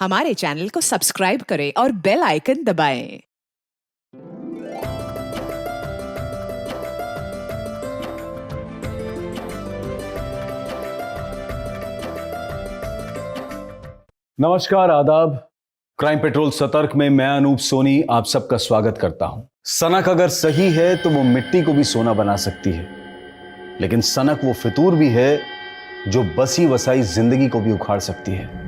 हमारे चैनल को सब्सक्राइब करें और बेल आइकन दबाएं। नमस्कार, आदाब। क्राइम पेट्रोल सतर्क में मैं अनूप सोनी आप सबका स्वागत करता हूं। सनक अगर सही है तो वो मिट्टी को भी सोना बना सकती है, लेकिन सनक वो फितूर भी है जो बसी वसाई जिंदगी को भी उखाड़ सकती है।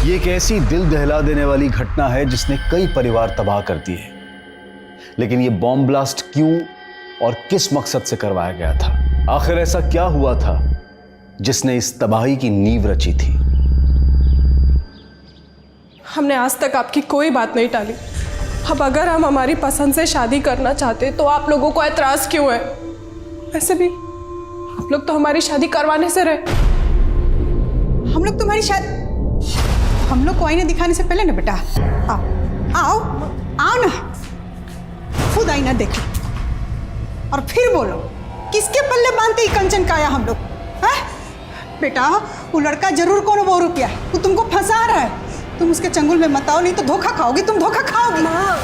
ये एक ऐसी दिल दहला देने वाली घटना है जिसने कई परिवार तबाह कर दिए, लेकिन ये बॉम्ब ब्लास्ट क्यों और किस मकसद से करवाया गया था? आखिर ऐसा क्या हुआ था जिसने इस तबाही की नींव रची थी? हमने आज तक आपकी कोई बात नहीं टाली। अब अगर हम हमारी पसंद से शादी करना चाहते तो आप लोगों को एतराज क्यों है? वैसे भी आप लोग तो हमारी शादी करवाने से रहे। हम लोग तुम्हारी शादी, हम लोग को आईना दिखाने से पहले ना बेटा, आओ आओ आओ ना, खुद आईना देखो और फिर बोलो किसके पल्ले बांधते ही कंचन का आया हम लोग हैं? बेटा वो लड़का जरूर कौन वो रुपया है, वो तुमको फंसा रहा है। तुम उसके चंगुल में मत आओ, नहीं तो धोखा खाओगी, तुम धोखा खाओगी। माँ,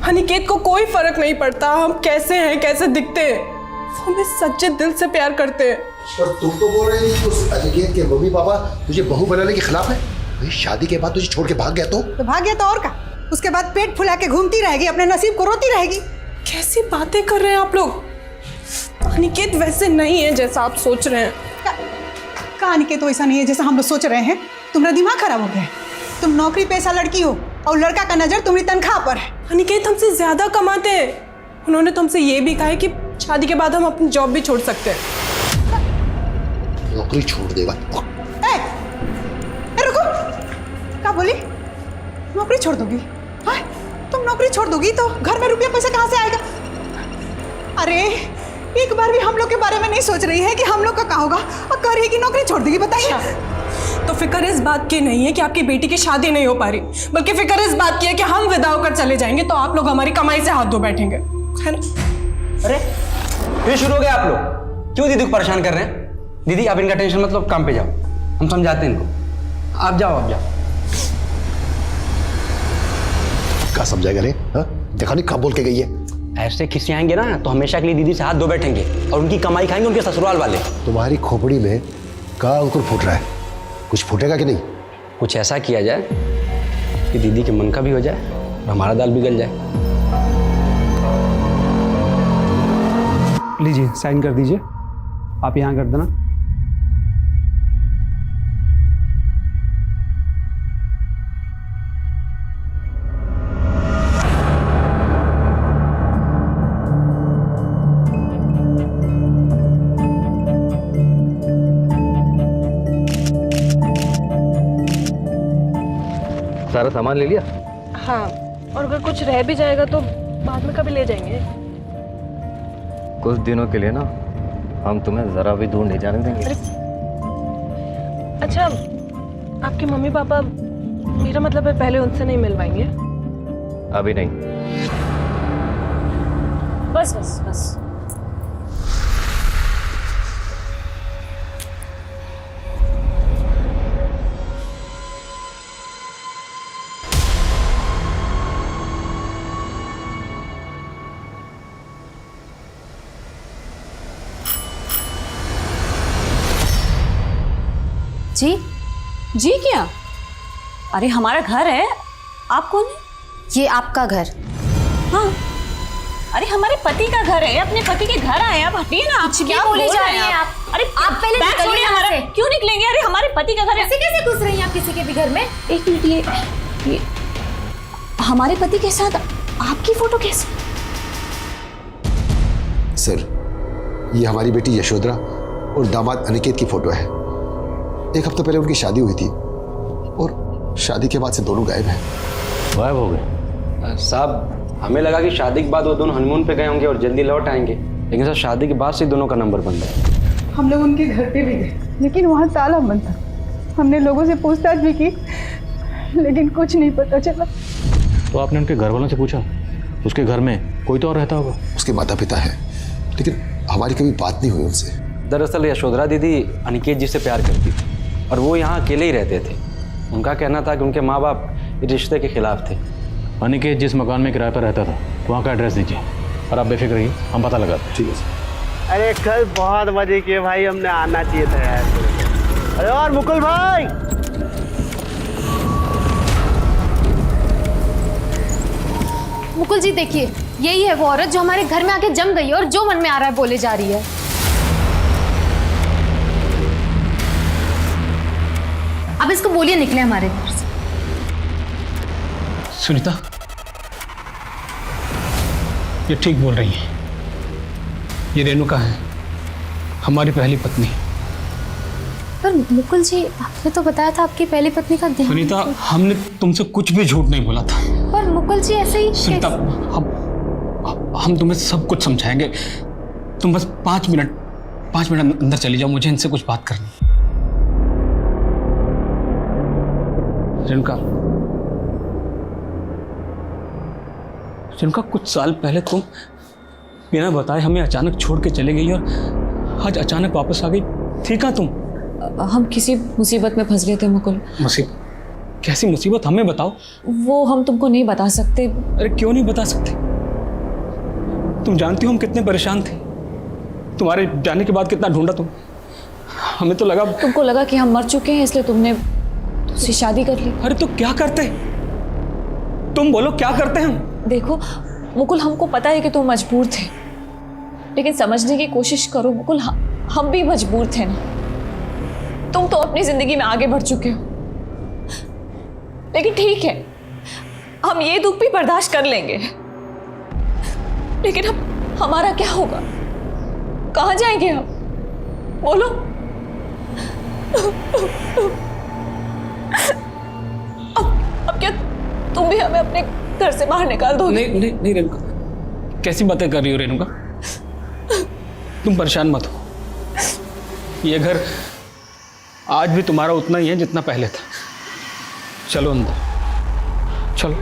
अनिकेत को कोई फर्क नहीं पड़ता हम कैसे हैं, कैसे दिखते हैं। वो हमें सच्चे दिल से प्यार करते हैं। और तुम तो बोल रहे हो उस अनिकेत के मम्मी पापा तुझे बहू बनाने के खिलाफ है। भाई शादी के बाद तुझे छोड़ के भाग गया तो भाग गया तो और का? उसके बाद पेट फुला के घूमती रहेगी, अपने नसीब को रोती रहेगी। कैसी बातें कर रहे हैं आप लोग? अनिकेत वैसे नहीं है जैसा आप सोच रहे हैं। का अनिकेत तो ऐसा नहीं है जैसा हम लोग सोच रहे हैं। तुम्हारा दिमाग खराब हो गया है। तुम नौकरी पेशा लड़की हो और लड़का का नजर तुम्हारी तनख्वाह पर है। अनिकेत हमसे ज्यादा कमाते हैं। उन्होंने तो हमसे ये भी कहा है कि शादी के बाद हम अपनी जॉब भी छोड़ सकते हैं। नौकरी छोड़ देगा? रुको, क्या बोली? नौकरी छोड़ दोगी? हाँ, तुम नौकरी छोड़ दोगी तो घर में रुपया पैसा कहाँ से आएगा? अरे एक बार भी हम लोग के बारे में नहीं सोच रही है कि हम लोग का क्या होगा, और कह रही है कि नौकरी छोड़ देगी। बताइए। तो फिक्र इस बात की नहीं है कि आपकी बेटी की शादी नहीं हो पा रही, बल्कि फिक्र इस बात की है कि हम विदा होकर चले जाएंगे तो आप लोग हमारी कमाई से हाथ धो बैठेंगे, है ना? अरे फिर शुरू हो गया आप लोग? क्यों दीदी को परेशान कर रहे हैं? दीदी आप इनका टेंशन मतलब काम पे जाओ, हम समझाते हैं इनको। आप जाओ, आप जाओ। क्या समझाएगा रे? देखा नहीं कब बोल के गई है। ऐसे खिसियाएंगे ना तो हमेशा के लिए दीदी से हाथ धो बैठेंगे और उनकी कमाई खाएंगे उनके ससुराल वाले। तुम्हारी खोपड़ी में का अंकुर फूट रहा है, कुछ फूटेगा कि नहीं? कुछ ऐसा किया जाए कि दीदी के मन का भी हो जाए और हमारा दाल भी गल जाए। लीजिए साइन कर दीजिए, आप यहाँ कर देना। सारा सामान ले लिया? हाँ, और अगर कुछ रह भी जाएगा तो बाद में कभी ले जाएंगे। कुछ दिनों के लिए ना हम तुम्हें जरा भी दूर नहीं जाने देंगे। अच्छा, आपके मम्मी पापा, मेरा मतलब है पहले उनसे नहीं मिलवाएंगे? अभी नहीं। बस बस बस। जी जी क्या? अरे हमारा घर है, आप कौन है? ये आपका घर? हाँ, अरे हमारे पति का घर है, अपने पति के घर आए। आप हटिए ना, आप क्या बोले जा रहे हैं आप? अरे आप पहले निकलिए यहाँ से। क्यों निकलेंगे? अरे हमारे पति का घर है। ऐसे कैसे घुस रही हैं आप किसी के भी घर में? एक मिनट, ये हमारे पति के साथ आपकी फोटो कैसे? सर, ये हमारी बेटी यशोधरा और दामाद अनिकेत की फोटो है। 1 हफ्ता पहले उनकी शादी हुई थी और शादी के बाद से दोनों गायब हैं। गायब हो गए? साहब हमें लगा कि शादी के बाद वो दोनों हनीमून पे गए होंगे और जल्दी लौट आएंगे, लेकिन सर शादी के बाद से दोनों का नंबर बंद है। हम लोग उनके घर पे भी गए, लेकिन वहाँ ताला बंद था। हमने लोगों से पूछताछ भी की, लेकिन कुछ नहीं पता चला। तो आपने उनके घर वालों से पूछा? उसके घर में कोई तो और रहता होगा। उसके माता पिता हैं, लेकिन हमारी कभी बात नहीं हुई उनसे। दरअसल यशोधरा दीदी अनिकेत जी से प्यार करती थी और वो यहाँ अकेले ही रहते थे। उनका कहना था कि उनके माँ बाप इस रिश्ते के खिलाफ थे। अनिकेत जिस मकान में किराए पर रहता था वहाँ का एड्रेस दीजिए और आप बेफिक्र रहिए, हम पता लगाते हैं। ठीक है सर। अरे कल बहुत मजे किए भाई, हमने आना चाहिए था यार। अरे और मुकुल भाई, मुकुल जी देखिए, यही है वो औरत जो हमारे घर में आके जम गई है और जो मन में आ रहा है बोले जा रही है। अब इसको बोलिए निकले हमारे घर से। सुनीता, ये ठीक बोल रही है। ये रेणुका है, हमारी पहली पत्नी। पर मुकुल जी, आपने तो बताया था आपकी पहली पत्नी का देहांत। सुनीता, हमने तुमसे कुछ भी झूठ नहीं बोला था। पर मुकुल जी ऐसे ही सुनीता, हम तुम्हें सब कुछ समझाएंगे। तुम बस 5 मिनट अंदर चली जाओ, मुझे इनसे कुछ बात करनी। रेणुका, कुछ साल पहले तुम बिना बताए हमें अचानक छोड़ के चले गई और आज अचानक वापस आ गई। ठीक है तुम? हम किसी मुसीबत में फंस गए थे मुकुल। मुसीबत? कैसी मुसीबत, हमें बताओ। वो हम तुमको नहीं बता सकते। अरे क्यों नहीं बता सकते? तुम जानती हो हम कितने परेशान थे। तुम्हारे जाने के बाद कितना ढूंढा तुम। हमें तो लगा तुमको लगा कि हम मर चुके हैं, इसलिए तुमने उससे शादी कर ली। अरे तो क्या करते? तुम बोलो क्या करते हम? देखो मुकुल, हमको पता है कि तुम मजबूर थे, लेकिन समझने की कोशिश करो मुकुल, हम भी मजबूर थे ना। तुम तो अपनी जिंदगी में आगे बढ़ चुके हो, लेकिन ठीक है, हम ये दुख भी बर्दाश्त कर लेंगे। लेकिन हमारा क्या होगा? कहाँ जाएंगे हम? बोलो। अब क्या तुम भी हमें अपने घर से बाहर निकाल दोगे? नहीं रेणुका, कैसी बातें कर रही हो रेणुका? तुम परेशान मत हो। ये घर आज भी तुम्हारा उतना ही है जितना पहले था। चलो अंदर, चलो।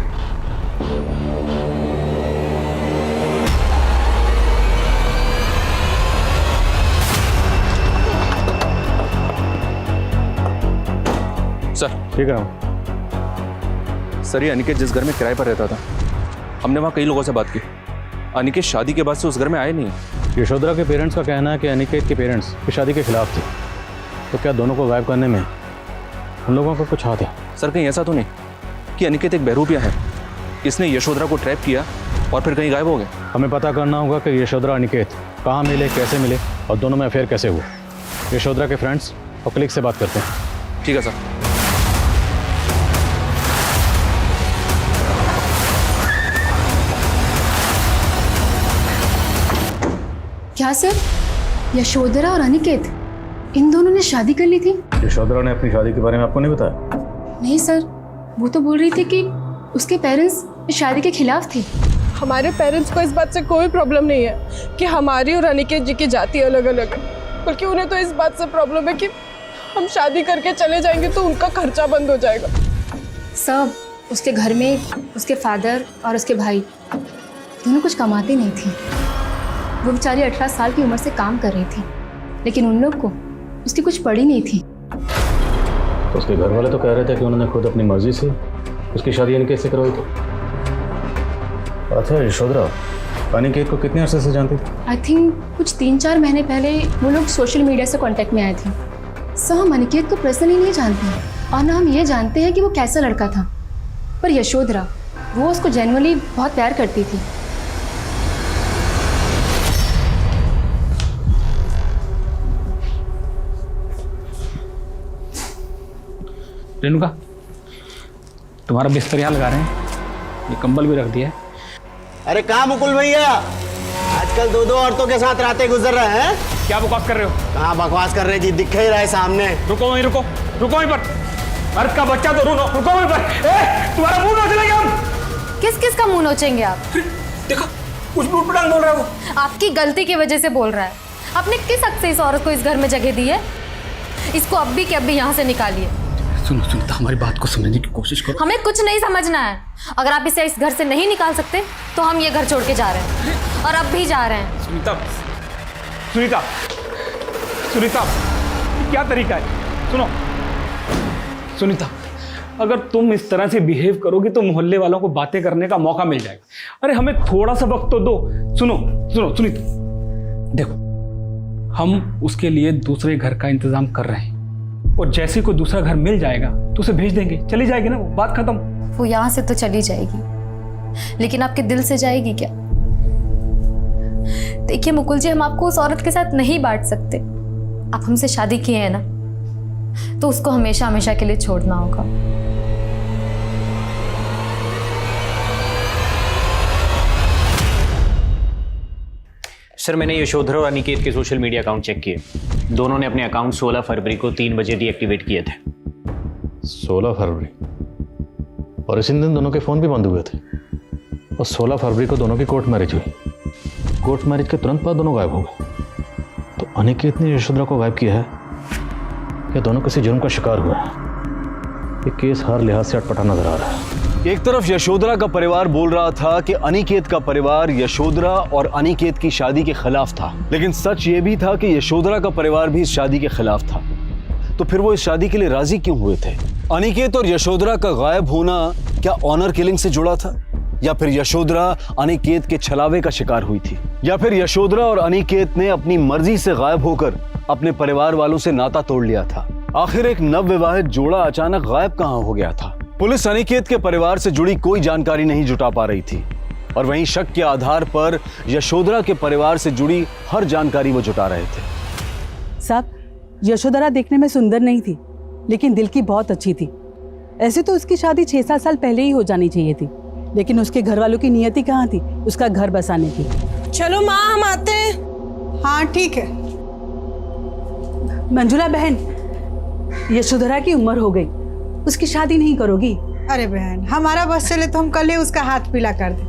सर। ठीक है। सर, ये अनिकेत जिस घर में किराए पर रहता था, हमने वहाँ कई लोगों से बात की। अनिकेत शादी के बाद से उस घर में आए नहीं। यशोधरा के पेरेंट्स का कहना है कि अनिकेत के पेरेंट्स की शादी के खिलाफ थे। तो क्या दोनों को गायब करने में उन लोगों का कुछ हाथ है? सर, कहीं ऐसा तो नहीं कि अनिकेत एक बहरूपिया है, इसने यशोधरा को ट्रैप किया और फिर कहीं गायब हो गए? हमें पता करना होगा कि यशोधरा अनिकेत कहाँ मिले, कैसे मिले और दोनों में अफेयर कैसे हुआ। यशोधरा के फ्रेंड्स और कलीग से बात करते हैं। ठीक है सर। क्या सर, यशोधरा और अनिकेत इन दोनों ने शादी कर ली थी? यशोधरा ने अपनी शादी के बारे में आपको नहीं बताया? नहीं सर, वो तो बोल रही थी कि उसके पेरेंट्स शादी के खिलाफ थे। हमारे पेरेंट्स को इस बात से कोई प्रॉब्लम नहीं है कि हमारी और अनिकेत जी की जाति अलग अलग है, बल्कि उन्हें तो इस बात से प्रॉब्लम है कि हम शादी करके चले जाएंगे तो उनका खर्चा बंद हो जाएगा। सब उसके घर में उसके फादर और उसके भाई दोनों कुछ कमाते नहीं थे। वो बेचारी 18 साल की उम्र से काम कर रही थी, लेकिन उन लोग को उसकी कुछ पड़ी नहीं थी। उसके घर वाले तो कह रहे थे कि उन्होंने खुद अपनी मर्जी से उसकी शादी अनिकेत से करवाई थी। अच्छा, यशोधरा अनिकेत को कितने अरसे से जानती थी? आई थिंक कुछ 3-4 महीने पहले वो लोग सोशल मीडिया से कांटेक्ट में आए थे। सो हम अनिकेत को पर्सनली नहीं जानते हैं और ना हम ये जानते हैं कि वो कैसा लड़का था, पर यशोधरा वो उसको जेन्युइनली बहुत प्यार करती थी। रेणुका, तुम्हारा बिस्तर यहाँ लगा रहे हैं, ये कंबल भी रख दिया है। अरे कहाँ मुकुल भैया, आजकल 2-2 औरतों के साथ रातें गुजर रहे हैं? क्या बकवास कर रहे हो? कहाँ बकवास कर रहे जी, दिख ही रहा है सामने। रुको वहीं रुको, रुको वहीं पर। मर्द का बच्चा तो रुको वहीं पर। तुम्हारा मुंह नोच लेंगे हम। किस किस का मुंह नोचेंगे आप? देखो कुछ उटपटांग बोल रहा है वो। आपकी गलती की वजह से बोल रहा है। आपने किस हक से इस औरत को इस घर में जगह दी है? इसको अब भी के अब भी यहाँ से निकालिए। सुनो सुनीता, हमारी बात को समझने की कोशिश करो। हमें कुछ नहीं समझना है। अगर आप इसे इस घर से नहीं निकाल सकते तो हम ये घर छोड़ के जा रहे हैं, और अब भी जा रहे हैं। सुनीता, सुनीता, सुनीता, क्या तरीका है? सुनो सुनीता, अगर तुम इस तरह से बिहेव करोगी तो मोहल्ले वालों को बातें करने का मौका मिल जाएगा। अरे हमें थोड़ा सा वक्त तो दो। सुनो सुनो सुनीता, देखो हम उसके लिए दूसरे घर का इंतजाम कर रहे हैं, और जैसे कोई दूसरा घर मिल जाएगा तो उसे भेज देंगे, चली जाएगी ना वो, बात खत्म। वो यहाँ से तो चली जाएगी, लेकिन आपके दिल से जाएगी क्या? देखिए मुकुल जी, हम आपको उस औरत के साथ नहीं बांट सकते। आप हमसे शादी किए हैं ना, तो उसको हमेशा हमेशा के लिए छोड़ना होगा। सर, मैंने यशोधरा और अनिकेत के सोशल मीडिया अकाउंट चेक किए। दोनों ने अपने अकाउंट 16 फरवरी को 3 बजे डीएक्टिवेट किए थे। 16 फरवरी? और इसी दिन दोनों के फ़ोन भी बंद हुए थे। और 16 फरवरी को दोनों की कोर्ट मैरिज हुई। कोर्ट मैरिज के तुरंत बाद दोनों गायब हो गए। तो अनिकेत ने यशोधरा को गायब किया है या दोनों किसी जुर्म का शिकार हुए हैं? ये केस हर लिहाज से अटपटा नजर आ रहा है। एक तरफ यशोधरा का परिवार बोल रहा था कि अनिकेत का परिवार यशोधरा और अनिकेत की शादी के खिलाफ था, लेकिन सच ये भी था कि यशोधरा का परिवार भी इस शादी के खिलाफ था। तो फिर वो इस शादी के लिए राजी क्यों हुए थे? अनिकेत और यशोधरा का गायब होना क्या ऑनर किलिंग से जुड़ा था, या फिर यशोधरा अनिकेत के छलावे का शिकार हुई थी, या फिर यशोधरा और अनिकेत ने अपनी मर्जी से गायब होकर अपने परिवार वालों से नाता तोड़ लिया था? आखिर एक नवविवाहित जोड़ा अचानक गायब कहां हो गया था? पुलिस अनिकेत के परिवार से जुड़ी कोई जानकारी नहीं जुटा पा रही थी, और वहीं शक के आधार पर यशोधरा के परिवार से जुड़ी हर जानकारी वो जुटा रहे थे। साहब, यशोधरा देखने में सुंदर नहीं थी, लेकिन दिल की बहुत अच्छी थी। ऐसे तो उसकी शादी 6-7 साल पहले ही हो जानी चाहिए थी, लेकिन उसके घर वालों की नियति कहाँ थी उसका घर बसाने की। चलो माँ, हम आते हैं। हाँ ठीक है। मंजुला बहन, यशोधरा की उम्र हो गई, उसकी शादी नहीं करोगी? अरे बहन, हमारा बस चले तो हम कल ही उसका हाथ पीला कर दे।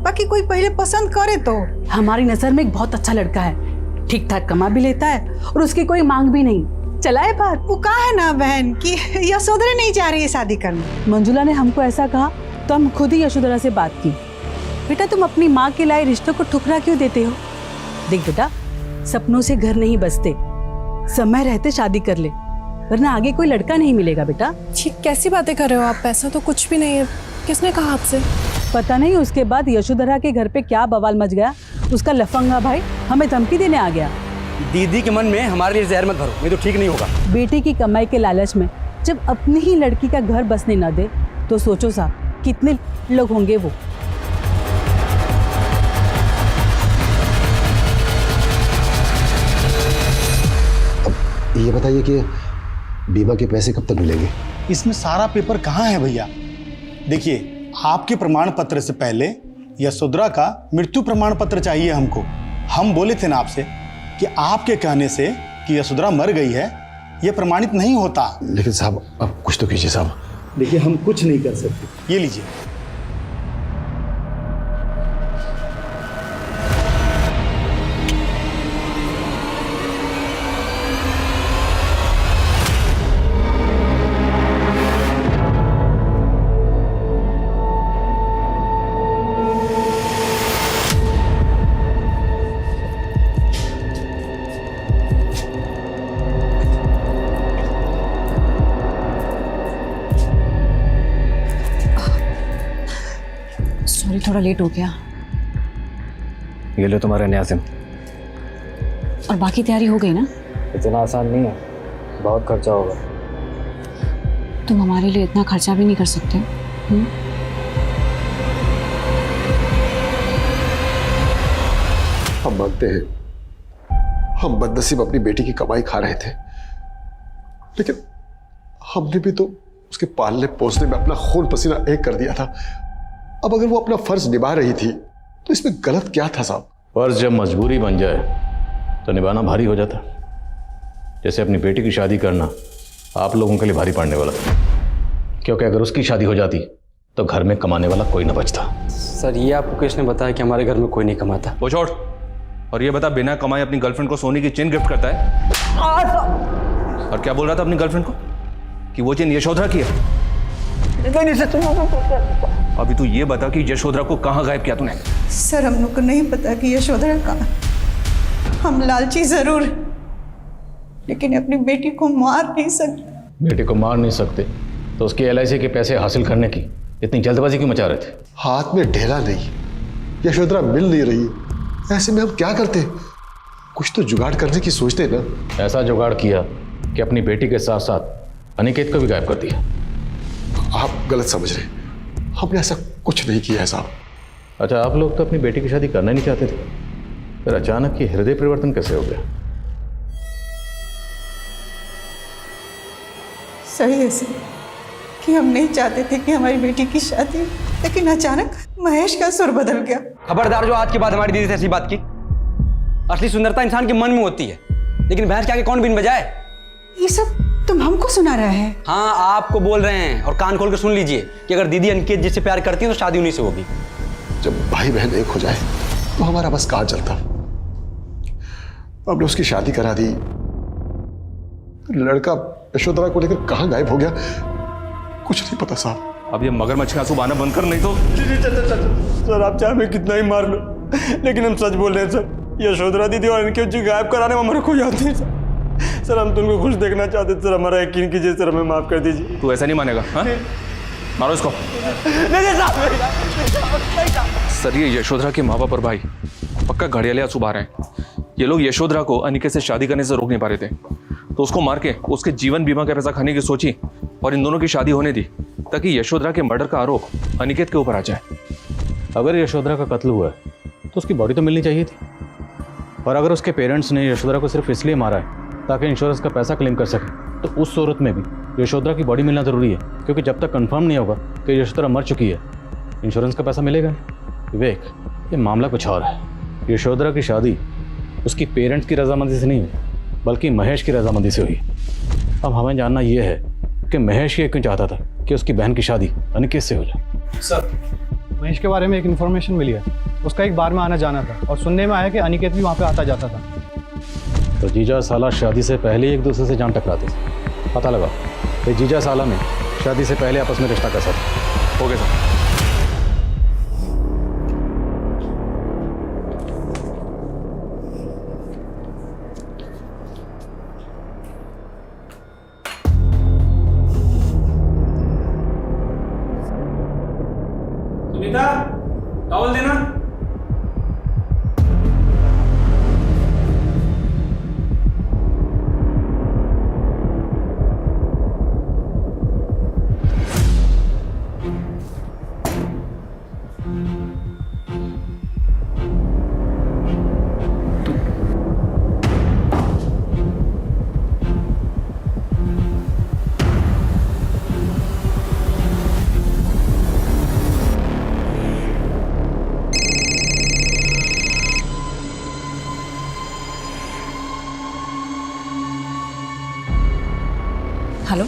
बाकी कोई पहले पसंद करे तो। हमारी नजर में एक बहुत अच्छा लड़का है, ठीक ठाक कमा भी लेता है और उसकी कोई मांग भी नहीं। चलाए बात। वो कहा है ना बहन कि यशोधरा नहीं चाह रही है शादी करना। मंजुला ने हमको ऐसा कहा तो हम खुद ही यशोधरा से बात की। बेटा, तुम अपनी माँ के लाए रिश्तों को ठुकरा क्यों देते हो? देख बेटा, सपनों से घर नहीं बसते, समय रहते शादी कर ले, वरना आगे कोई लड़का नहीं मिलेगा। बेटा ठीक, कैसी बातें कर रहे हो आप? पैसा तो कुछ भी नहीं है। किसने कहा आपसे? पता नहीं उसके बाद यशोधरा के घर पे क्या बवाल मच गया। उसका लफंगा भाई हमें धमकी देने आ गया। दीदी के मन में हमारे लिए जहर मत भरो, ये तो ठीक नहीं होगा। बेटे की कमाई के लालच में जब अपनी ही लड़की का घर बसने न दे तो सोचो साहब कितने लोग होंगे वो। अब ये बताइए कि बीमा के पैसे कब तक मिलेंगे? इसमें सारा पेपर कहाँ है भैया? देखिए, आपके प्रमाण पत्र से पहले यशोधरा का मृत्यु प्रमाण पत्र चाहिए हमको। हम बोले थे ना आपसे कि आपके कहने से कि यशोधरा मर गई है, यह प्रमाणित नहीं होता। लेकिन साहब, अब कुछ तो कीजिए साहब। देखिए, हम कुछ नहीं कर सकते। ये लीजिए। थोड़ा लेट हो गया। ये लो तुम्हारा न्याज़िम। और बाकी तैयारी हो गई ना? इतना आसान नहीं है, बहुत खर्चा होगा। तुम हमारे लिए इतना खर्चा भी नहीं कर सकते। हम मानते हैं हम बदनसीब अपनी बेटी की कमाई खा रहे थे, लेकिन हमने भी तो उसके पालने पोसने में अपना खून पसीना एक कर दिया था। अब अगर वो अपना फर्ज निभा रही थी तो इसमें गलत क्या था साहब? फर्ज जब मजबूरी बन जाए तो निभाना भारी हो जाता। जैसे अपनी बेटी की शादी करना आप लोगों के लिए भारी पड़ने वाला था, क्योंकि अगर उसकी शादी हो जाती तो घर में कमाने वाला कोई ना बचता। सर ये आपको किसने बताया कि हमारे घर में कोई नहीं कमाता? वो छोड़, और ये बता, बिना कमाए अपनी गर्लफ्रेंड को सोने की चेन गिफ्ट करता है? और क्या बोल रहा था अपनी गर्लफ्रेंड को कि वो चेन यशोधरा की है? अभी तू ये बता कि यशोधरा को कहाँ गायब किया तूने? सर हम लोग को नहीं पता कि यशोधरा कहाँ। हम लालची जरूर, लेकिन अपनी बेटी को मार नहीं सकते। बेटी को मार नहीं सकते तो उसकी LIC के पैसे हासिल करने की इतनी जल्दबाजी क्यों मचा रहे थे? हाथ में ढेला नहीं, यशोधरा मिल नहीं रही, ऐसे में हम क्या करते? कुछ तो जुगाड़ करने की सोचते ना। ऐसा जुगाड़ किया कि अपनी बेटी के साथ साथ अनिकेत को भी गायब कर दिया। आप गलत समझ रहे, हमने ऐसा कुछ नहीं किया है साहब। अच्छा, आप लोग तो अपनी बेटी की शादी करना ही नहीं चाहते थे, फिर अचानक ये हृदय परिवर्तन कैसे हो गया? सही है सर कि हम नहीं चाहते थे कि हमारी बेटी की शादी, लेकिन अचानक महेश का सुर बदल गया। खबरदार जो आज के बाद हमारी दीदी से ऐसी बात की। असली सुंदरता इंसान के मन में होती है, लेकिन भैंस के आगे कौन बीन बजाए? ये सब तुम हमको सुना रहे हैं? हाँ आपको बोल रहे हैं, और कान खोल कर सुन लीजिए कि अगर दीदी अनिकेत जिससे प्यार करती है तो शादी उन्हीं से होगी। जब भाई बहन एक हो जाए तो हमारा बस कहाँ चलता। हमने उसकी शादी करा दी, लड़का यशोधरा को लेकर कहाँ गायब हो गया कुछ नहीं पता साहब। अब ये मगरमच्छ के आंसू बहाना बंद कर, नहीं तो। सर आप चाहे हमें कितना ही मार लो, लेकिन हम सच बोल रहे हैं सर। यशोधरा दीदी और अनिकेत जी गायब कराने में हमारे कोई याद नहीं सर। सर हम तुमको खुश देखना चाहते थे सर, हमारा यकीन कीजिए सर, हमें माफ कर दीजिए। तू ऐसा नहीं मानेगा? हाँ, मारो इसको। सर ये यशोधरा के माँ बाप और भाई पक्का घड़ियाले आंसू बहा रहे हैं। ये लोग यशोधरा को अनिकेत से शादी करने से रोक नहीं पा रहे थे, तो उसको मार के उसके जीवन बीमा का पैसा खाने की सोची और इन दोनों की शादी होने दी, ताकि यशोधरा के मर्डर का आरोप अनिकेत के ऊपर आ जाए। अगर यशोधरा का कत्ल हुआ है तो उसकी बॉडी तो मिलनी चाहिए थी, और अगर उसके पेरेंट्स ने यशोधरा को सिर्फ इसलिए मारा है ताकि इंश्योरेंस का पैसा क्लेम कर सके, तो उस सूरत में भी यशोधरा की बॉडी मिलना ज़रूरी है, क्योंकि जब तक कंफर्म नहीं होगा कि यशोधरा मर चुकी है, इंश्योरेंस का पैसा मिलेगा नहीं। विवेक, ये मामला कुछ और है। यशोधरा की शादी उसकी पेरेंट्स की रजामंदी से नहीं हुई, बल्कि महेश की रजामंदी से हुई। अब हमें जानना यह है कि महेश ये क्यों चाहता था कि उसकी बहन की शादी अनिकेत से हो जाए। सर महेश के बारे में एक इन्फॉर्मेशन मिली है, उसका एक बार में आना जाना था, और सुनने में आया कि अनिकेत भी वहाँ पे आता जाता था। तो जीजा साला शादी से पहले एक दूसरे से जान टकराते थे। पता लगा कि जीजा साला में शादी से पहले आपस में रिश्ता कैसा था। हो गया सर। सुनीता, टॉवल देना। हेलो,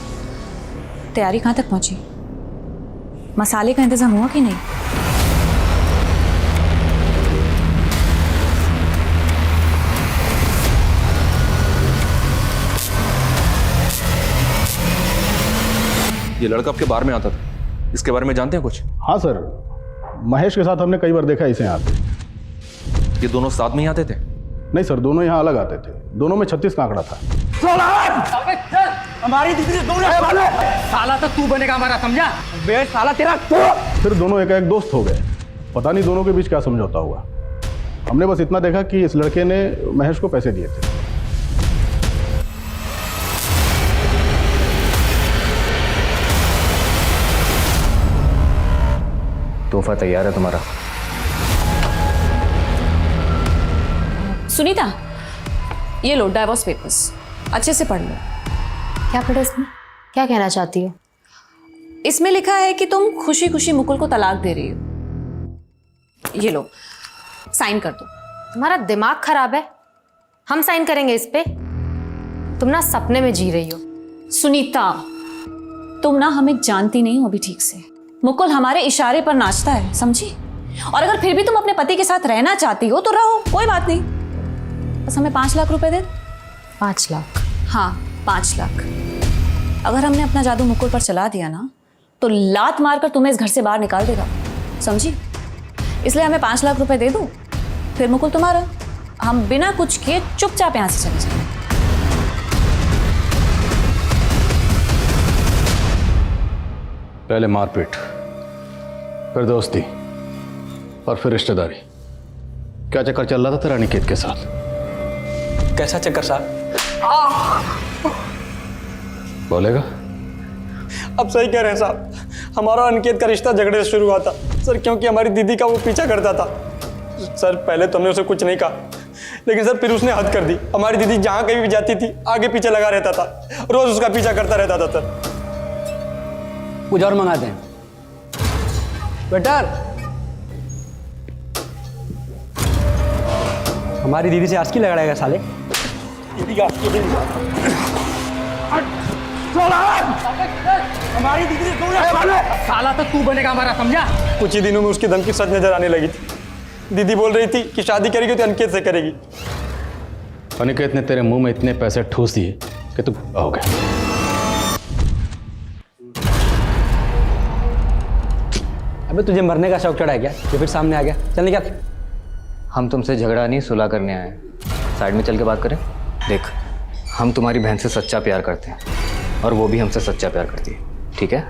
तैयारी कहाँ तक पहुँची? मसाले का इंतजाम हुआ कि नहीं? ये लड़का आपके बार में आता था, इसके बारे में जानते हैं कुछ? हाँ सर, महेश के साथ हमने कई बार देखा इसे आते। ये दोनों साथ में ही आते थे? नहीं सर, दोनों यहाँ अलग आते थे। दोनों में 36 का आंकड़ा था। हमारी दीदी से दूर है। साला तो तू बनेगा हमारा, समझा? बे साला तेरा फिर दोनों एक दोस्त हो गए। पता नहीं दोनों के बीच क्या समझौता हुआ। हमने बस इतना देखा कि इस लड़के ने महेश को पैसे दिए थे। तोहफा तैयार है तुम्हारा। सुनीता, ये लो डाइवोर्स पेपर्स, अच्छे से पढ़ लो। क्या पढ़ा इसमें? क्या कहना चाहती हो? इसमें लिखा है कि तुम खुशी खुशी मुकुल को तलाक दे रही हो। ये लो, साइन कर दो। तुम्हारा दिमाग खराब है? हम साइन करेंगे इस पे। तुम ना सपने में जी रही हो। सुनीता, तुम ना हमें जानती नहीं हो अभी ठीक से। मुकुल हमारे इशारे पर नाचता है, समझी? और अगर फिर भी तुम अपने पति के साथ रहना चाहती हो तो रहो, कोई बात नहीं। बस हमें 5 लाख रुपए दे। 5 लाख? हाँ, 5 लाख। अगर हमने अपना जादू मुकुल पर चला दिया ना तो लात मारकर तुम्हें इस घर से बाहर निकाल देगा, समझी? इसलिए हमें 5 लाख रुपए दे दो, फिर मुकुल तुम्हारा। हम बिना कुछ किए चुपचाप यहां से चले जाएंगे। पहले मारपीट, फिर दोस्ती और फिर रिश्तेदारी। क्या चक्कर चल रहा था तेरा अनिकेत के साथ? कैसा चक्कर साहब? बोलेगा? अब सही कह रहे हैं साहब, हमारा अनिकेत का रिश्ता झगड़े से शुरू हुआ था सर, क्योंकि हमारी दीदी का वो पीछा करता था। सर पहले तो हमने उसे कुछ नहीं कहा, लेकिन सर फिर उसने हद कर दी। हमारी दीदी जहाँ कहीं भी जाती थी आगे पीछे लगा रहता था, रोज उसका पीछा करता रहता था सर। कुछ और मंगाते हैं बेटर। हमारी दीदी से आज की लड़ाएगा साले। हमारी दीदी से साला तो तू बनेगा हमारा, समझा? कुछ ही दिनों में उसकी धमकी सच नजर आने लगी थी। दीदी बोल रही थी कि शादी करेगी तो अनिकेत से करेगी। अनिकेत ने तेरे मुंह में इतने पैसे ठूस दिए कि तू हो गया। अबे तुझे मरने का शौक चढ़ा है क्या? ये फिर सामने आ गया, चल निकल। हम तुमसे झगड़ा नहीं सुलह करने आए हैं। साइड में चल के बात करें। देख, हम तुम्हारी बहन से सच्चा प्यार करते हैं और वो भी हमसे सच्चा प्यार करती है, ठीक है?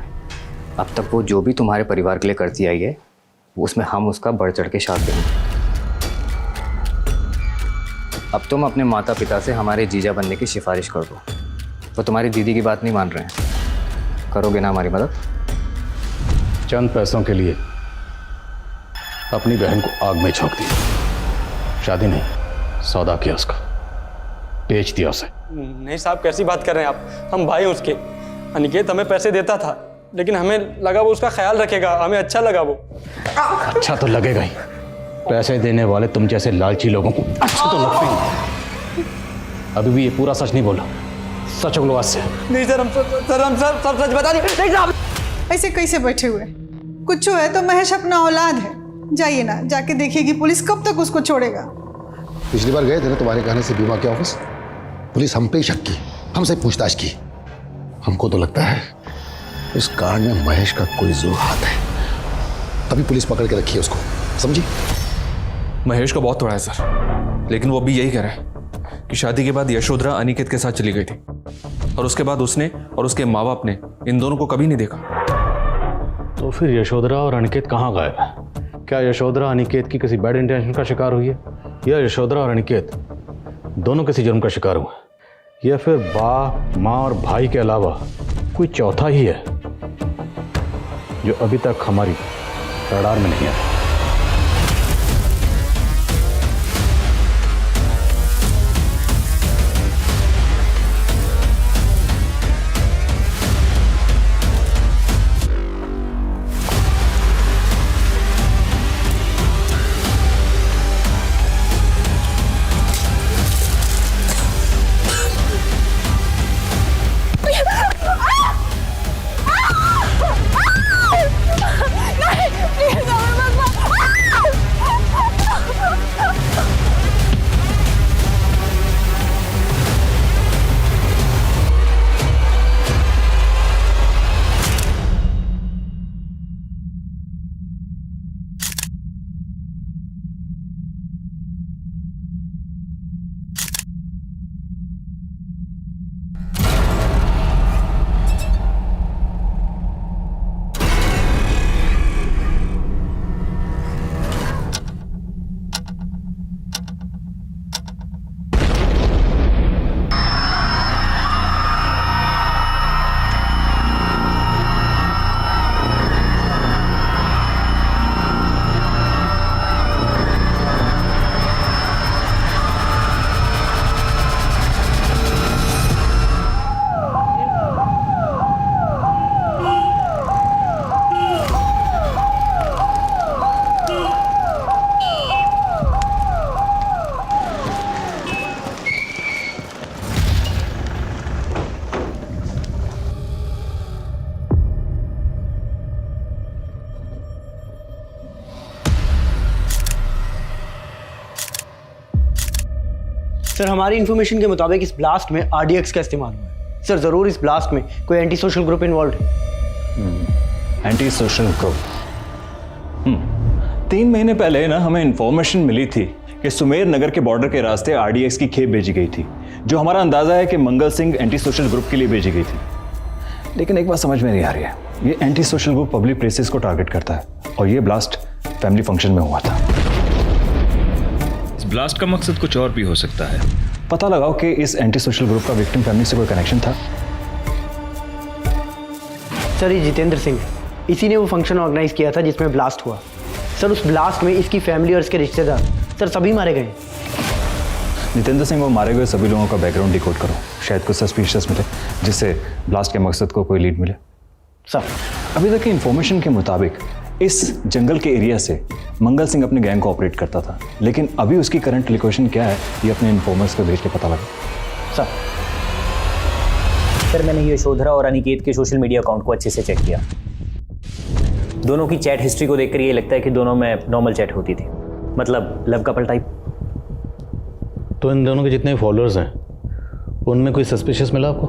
अब तक वो जो भी तुम्हारे परिवार के लिए करती आई है उसमें हम उसका बढ़ चढ़ के साथ देंगे। अब तुम अपने माता पिता से हमारे जीजा बनने की सिफारिश कर दो। वो तुम्हारी दीदी की बात नहीं मान रहे हैं। करोगे ना हमारी मदद? चंद पैसों के लिए अपनी बहन को आग में झोंक दिया। शादी नहीं, सौदा किया उसका, बेच दिया उसे। नहीं साहब, कैसी बात कर रहे हैं आप? हम भाई उसके। अनिकेत हमें पैसे देता था, लेकिन हमें लगा वो उसका ख्याल रखेगा, हमें अच्छा लगा वो। अच्छा तो लगेगा ही। पैसे देने वाले तुम जैसे लालची लोगों को अच्छा तो लगते ही। अभी भी ये पूरा सच नहीं बोला, सच बोलो आज से। नहीं सर, हम सब सच बता दें। नहीं साहब, ऐसे कैसे बैठे हुए? कुछ है तो महेश अपना औलाद है, जाइए ना, जाके देखिएगी पुलिस कब तक उसको छोड़ेगा। पिछली बार गए थे ना तुम्हारे कहने से बीमा के ऑफिस, पुलिस हम पे ही शक की, हमसे पूछताछ की। हमको तो लगता है इस कांड में महेश का कोई जोर हाथ है, तभी पुलिस पकड़ के रखी है उसको, समझी? महेश का बहुत थोड़ा है सर, लेकिन वो भी यही कह रहा है कि शादी के बाद यशोधरा अनिकेत के साथ चली गई थी और उसके बाद उसने और उसके माँ बाप ने इन दोनों को कभी नहीं देखा। तो फिर यशोधरा और अनिकेत कहाँ गायब है? क्या यशोधरा अनिकेत की किसी बैड इंटेंशन का शिकार हुई है, या यशोधरा और अनिकेत दोनों किसी जुर्म का शिकार हुए, या फिर बाप माँ और भाई के अलावा कोई चौथा ही है जो अभी तक हमारी रडार में नहीं है? नहीं, प्लीज हमें मत सर हमारी इन्फॉर्मेशन के मुताबिक इस ब्लास्ट में RDX का इस्तेमाल हुआ है। सर ज़रूर इस ब्लास्ट में कोई एंटी सोशल ग्रुप इन्वॉल्व है। Anti social group. 3 महीने पहले ना हमें इंफॉर्मेशन मिली थी कि सुमेर नगर के बॉर्डर के रास्ते RDX की खेप भेजी गई थी, जो हमारा अंदाजा है कि Mangal Singh anti social group के लिए भेजी गई थी। लेकिन एक बात समझ में नहीं आ रही है, ये anti social group public places को टारगेट करता है और ये ब्लास्ट फैमिली फंक्शन में हुआ था। इस ब्लास्ट का मकसद कुछ और भी हो सकता है। पता लगाओ कि इस एंटी सोशल ग्रुप का विक्टिम फैमिली से कोई कनेक्शन था। सर ये जितेंद्र सिंह है, इसी ने वो फंक्शन ऑर्गेनाइज किया था जिसमें ब्लास्ट हुआ। सर उस ब्लास्ट में इसकी फैमिली और इसके रिश्तेदार सर सभी मारे गए। जितेंद्र सिंह और मारे गए सभी लोगों का बैकग्राउंड डिकोड करो, शायद कुछ सस्पिशियस मिले जिससे ब्लास्ट के मकसद को कोई लीड मिले। सर अभी तक की इंफॉर्मेशन के मुताबिक इस जंगल के एरिया से मंगल सिंह अपने गैंग को ऑपरेट करता था, लेकिन अभी उसकी करंट लोकेशन क्या है ये अपने इन्फॉर्मर्स को भेज के पता लगा। सर मैंने यशोधरा और अनिकेत के सोशल मीडिया अकाउंट को अच्छे से चेक किया। दोनों की चैट हिस्ट्री को देखकर ये लगता है कि दोनों में नॉर्मल चैट होती थी, मतलब लव कपल टाइप। तो इन दोनों के जितने फॉलोअर्स हैं उनमें कोई सस्पिशियस मिला आपको?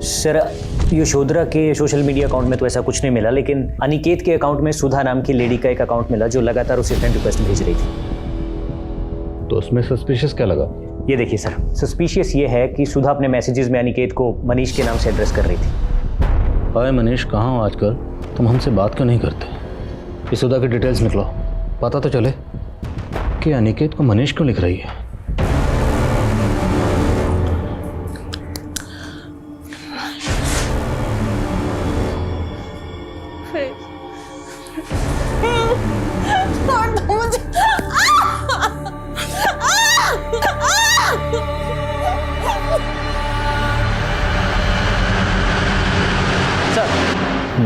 सर यशोधरा के सोशल मीडिया अकाउंट में तो ऐसा कुछ नहीं मिला, लेकिन अनिकेत के अकाउंट में सुधा नाम की लेडी का एक अकाउंट मिला जो लगातार उसे फ्रेंड रिक्वेस्ट भेज रही थी। तो उसमें सस्पिशियस क्या लगा? ये देखिए सर, सस्पिशियस ये है कि सुधा अपने मैसेजेस में अनिकेत को मनीष के नाम से एड्रेस कर रही थी। अरे मनीष कहाँ हो आजकल? तुम हमसे बात क्यों नहीं करते? ये सुधा की डिटेल्स निकलो, पता तो चले कि अनिकेत को मनीष क्यों लिख रही है।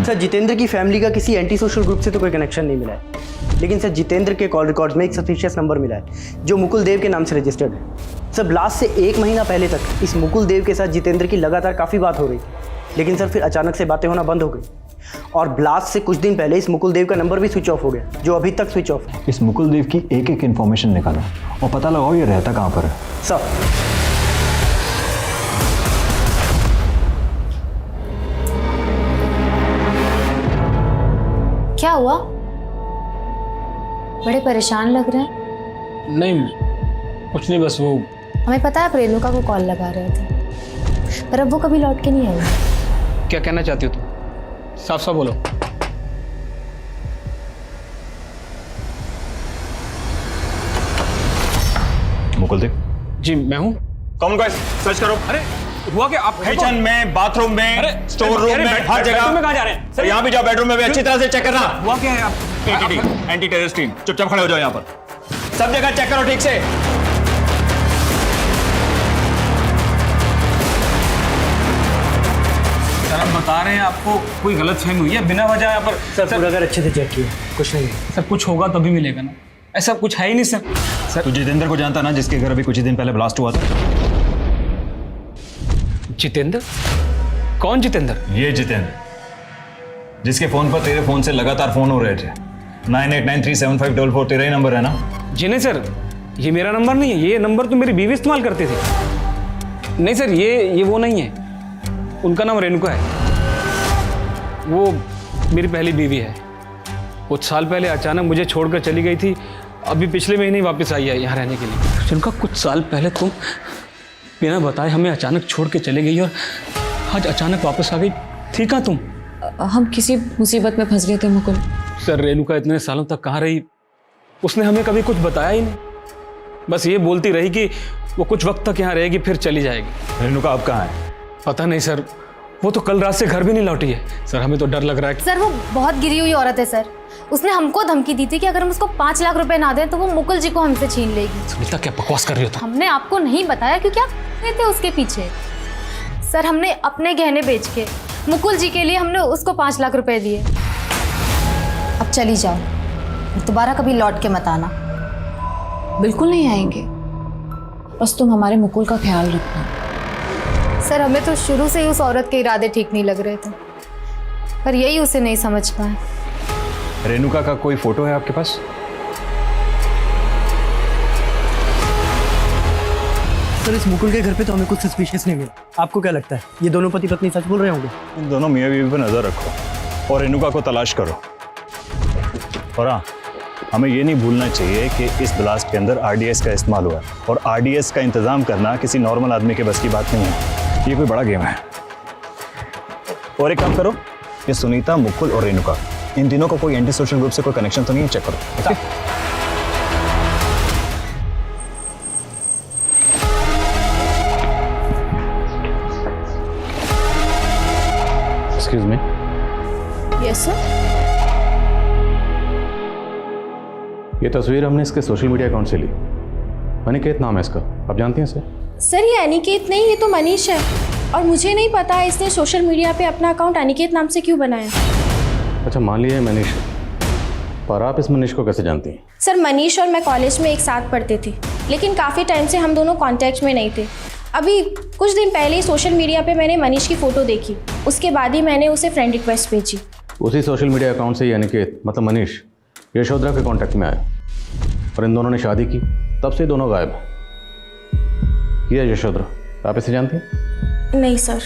सर जितेंद्र की फैमिली का किसी एंटी सोशल ग्रुप से तो कोई कनेक्शन नहीं मिला है, लेकिन सर जितेंद्र के कॉल रिकॉर्ड्स में एक सस्पिशियस नंबर मिला है जो मुकुल देव के नाम से रजिस्टर्ड है। सर ब्लास्ट से 1 महीना पहले तक इस मुकुल देव के साथ जितेंद्र की लगातार काफ़ी बात हो रही थी, लेकिन सर फिर अचानक से बातें होना बंद हो गई और ब्लास्ट से कुछ दिन पहले इस मुकुल देव का नंबर भी स्विच ऑफ हो गया, जो अभी तक स्विच ऑफ है। इस मुकुल देव की एक एक इन्फॉर्मेशन निकालो और पता लगाओ ये रहता कहाँ पर है। सर क्या हुआ? बड़े परेशान लग रहे हैं। नहीं कुछ नहीं, बस वो हमें पता है आप रेणुका को कॉल लगा रहे थे, पर अब वो कभी लौट के नहीं आई। क्या कहना चाहती हो तुम? साफ साफ बोलो। मुकुल देव जी मैं हूँ। कौन गाइस सर्च करो। अरे हुआ क्या? आप किचन में, बाथरूम में, स्टोर रूम में, हर जगह। बेडरूम में कहाँ जा रहे हैं? सर यहाँ भी जाओ, बेडरूम में भी अच्छी तरह से चेक करना। हुआ क्या है? आप एंटी टेररिस्ट टीम चुपचाप खड़े हो जाओ यहाँ पर, सब जगह चेक करो ठीक से। सर हम बता रहे हैं आपको कोई गलत फहमी हुई है बिना वजह यहाँ पर। सर पूरा घर अच्छे से चेक किया, कुछ नहीं है। सर कुछ होगा तभी मिलेगा ना, ऐसा कुछ है ही नहीं सर। तू जितेंद्र को जानता ना, जिसके घर अभी कुछ ही दिन पहले ब्लास्ट हुआ था? जितेंद्र? कौन जितेंद्र? ये जितेंद्र जिसके फोन पर तेरे फोन से लगातार फोन हो रहे थे। 98937544 तेरा ही नंबर है ना? जी नहीं सर, ये मेरा नंबर नहीं है, ये नंबर तो मेरी बीवी इस्तेमाल करती थी। नहीं सर ये वो नहीं है, उनका नाम रेणुका है, वो मेरी पहली बीवी है। कुछ साल पहले अचानक मुझे छोड़कर चली गई थी, अभी पिछले महीने ही वापस आई है यहाँ रहने के लिए। जिनका कुछ साल पहले तुम बिना बताए हमें अचानक छोड़ के चले गई और आज अचानक वापस आ गई, थी कहाँ तुम? हम किसी मुसीबत में फंस गए थे मुकुल। सर रेणुका इतने सालों तक कहाँ रही, उसने हमें कभी कुछ बताया ही नहीं, बस ये बोलती रही कि वो कुछ वक्त तक यहाँ रहेगी फिर चली जाएगी। रेणुका अब कहाँ है? पता नहीं सर, वो तो कल रात से घर भी नहीं लौटी है। सर हमें तो डर लग रहा है। सर वो बहुत गिरी हुई औरत है सर, उसने हमको धमकी दी थी कि अगर हम उसको 5 लाख रुपए ना दें तो वो मुकुल जी को हमसे छीन लेगी। सुनीता क्या बकवास कर रही हो तुम? हमने आपको नहीं बताया क्योंकि आप थे उसके पीछे। सर हमने अपने गहने बेच के मुकुल जी के लिए हमने उसको 5 लाख रुपए दिए। अब चली जाओ, दोबारा कभी लौट के मत आना। बिल्कुल नहीं आएंगे, बस तुम हमारे मुकुल का ख्याल रखना। सर हमें तो शुरू से ही उस औरत के इरादे ठीक नहीं लग रहे थे, पर यही उसे नहीं समझ पाए। रेणुका का कोई फोटो है आपके पास? सर इस मुकुल के घर पे तो हमें कुछ सस्पिशियस नहीं मिला। आपको क्या लगता है ये दोनों पति पत्नी सच बोल रहे होंगे? इन दोनों मियाँ बीवी पर नजर रखो और रेणुका को तलाश करो। और हाँ, हमें ये नहीं भूलना चाहिए कि इस ब्लास्ट के अंदर आरडीएस का इस्तेमाल हुआ है और आरडीएस का इंतजाम करना किसी नॉर्मल आदमी के बस की बात नहीं है। ये कोई बड़ा गेम है। और एक काम करो, ये सुनीता, मुकुल और रेणुका, इन तीनों को कोई एंटी सोशल ग्रुप से कोई कनेक्शन तो नहीं है, चेक करो। Excuse me. Yes sir. ये तस्वीर हमने इसके सोशल मीडिया अकाउंट से ली। अनिकेत नाम है इसका, आप जानती हैं इसे? सर ये अनिकेत नहीं, ये तो मनीष है। और मुझे नहीं पता इसने सोशल मीडिया पे अपना अकाउंट अनिकेत नाम से क्यों बनाया। अच्छा, मान लिया मनीष है, पर आप इस मनीष को कैसे जानती हैं? सर मनीष और मैं कॉलेज में एक साथ पढ़ते थे, लेकिन काफ़ी टाइम से हम दोनों कांटेक्ट में नहीं थे। अभी कुछ दिन पहले ही सोशल मीडिया पे मैंने मनीष की फ़ोटो देखी, उसके बाद ही मैंने उसे फ्रेंड रिक्वेस्ट भेजी। उसी सोशल मीडिया अकाउंट से ये अनिकेत मतलब मनीष यशोधरा के कांटेक्ट में आया और इन दोनों ने शादी की, तब से दोनों गायब हैं। ये यशोधरा, आप इसे जानती हैं? नहीं सर।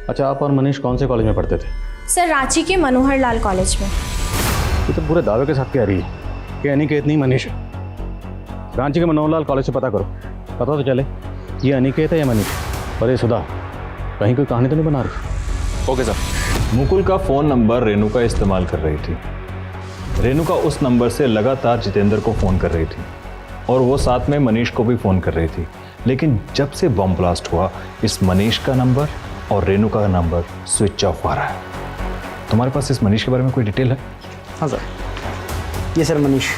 अच्छा, आप और मनीष कौन से कॉलेज में पढ़ते थे? सर रांची के मनोहर लाल कॉलेज में। ये तो पूरे दावे के साथ कह रही है कि अनिकेत नहीं मनीष है। रांची के मनोहर लाल कॉलेज से पता करो, पता तो चले ये अनिकेत है या मनीष। और ये सुधा कहीं कोई कहानी तो नहीं बना रही? Okay sir. मुकुल का फ़ोन नंबर रेणुका इस्तेमाल कर रही थी। रेणुका उस नंबर से लगातार जितेंद्र को फ़ोन कर रही थी और वो साथ में मनीष को भी फ़ोन कर रही थी। लेकिन जब से बम ब्लास्ट हुआ, इस मनीष का नंबर और रेणुका का नंबर स्विच ऑफ आ रहा है। तुम्हारे पास इस मनीष के बारे में कोई डिटेल है? हाँ सर, ये सर मनीष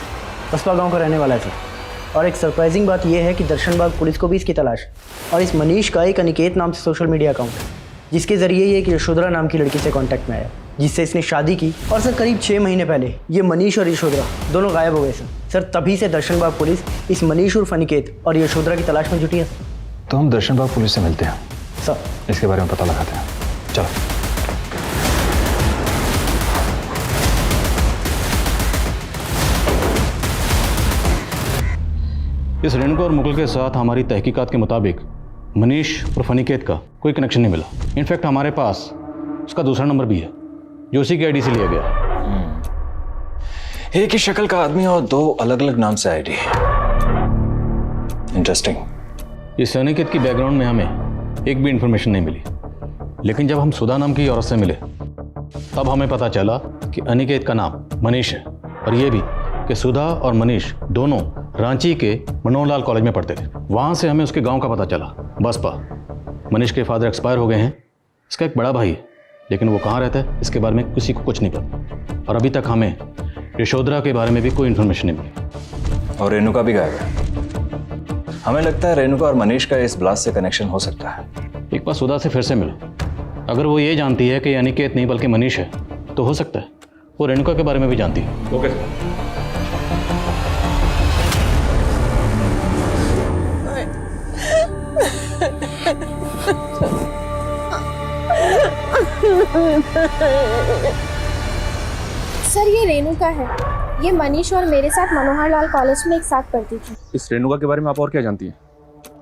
कस्बा गांव का रहने वाला है सर। और एक सरप्राइजिंग बात यह है कि दर्शनबाग पुलिस को भी इसकी तलाश है। और इस मनीष का एक अनिकेत नाम से सोशल मीडिया अकाउंट है, जिसके जरिए ये एक यशोधरा नाम की लड़की से कांटेक्ट में आया, जिससे इसने शादी की। और सर करीब 6 महीने पहले ये मनीष और यशोधरा दोनों गायब हो गए सर। तभी से दर्शनबाग पुलिस इस मनीष उर्फ अनिकेत और यशोधरा की तलाश में जुटी है। तो हम दर्शनबाग पुलिस से मिलते हैं सर, इसके बारे में पता लगाते हैं। चलो। इस रेणुका और मुकुल के साथ हमारी तहकीकात के मुताबिक मनीष और अनिकेत का कोई कनेक्शन नहीं मिला। इनफैक्ट हमारे पास उसका दूसरा नंबर भी है जो उसी की आईडी से लिया गया। एक ही शक्ल का आदमी और 2 अलग अलग नाम से आईडी है। इंटरेस्टिंग। इस अनिकेत की बैकग्राउंड में हमें एक भी इंफॉर्मेशन नहीं मिली, लेकिन जब हम सुधा नाम की औरत से मिले तब हमें पता चला कि अनिकेत का नाम मनीष है और ये भी कि सुधा और मनीष दोनों रांची के मनोहर लाल कॉलेज में पढ़ते थे। वहाँ से हमें उसके गांव का पता चला, बसपा। मनीष के फादर एक्सपायर हो गए हैं, इसका एक बड़ा भाई है, लेकिन वो कहाँ रहता है इसके बारे में किसी को कुछ नहीं पता। और अभी तक हमें यशोधरा के बारे में भी कोई इन्फॉर्मेशन नहीं मिली। और रेणुका भी गायब है। हमें लगता है रेणुका और मनीष का इस ब्लास्ट से कनेक्शन हो सकता है। एक बार सुधा से फिर से मिलो, अगर वो ये जानती है कि अनिकेत नहीं बल्कि मनीष है तो हो सकता है वो रेणुका के बारे में भी जानती है। ओके। सर ये रेणुका है, ये मनीष और मेरे साथ मनोहर लाल कॉलेज में एक साथ पढ़ती थी। इस रेणुका के बारे में आप और क्या जानती हैं?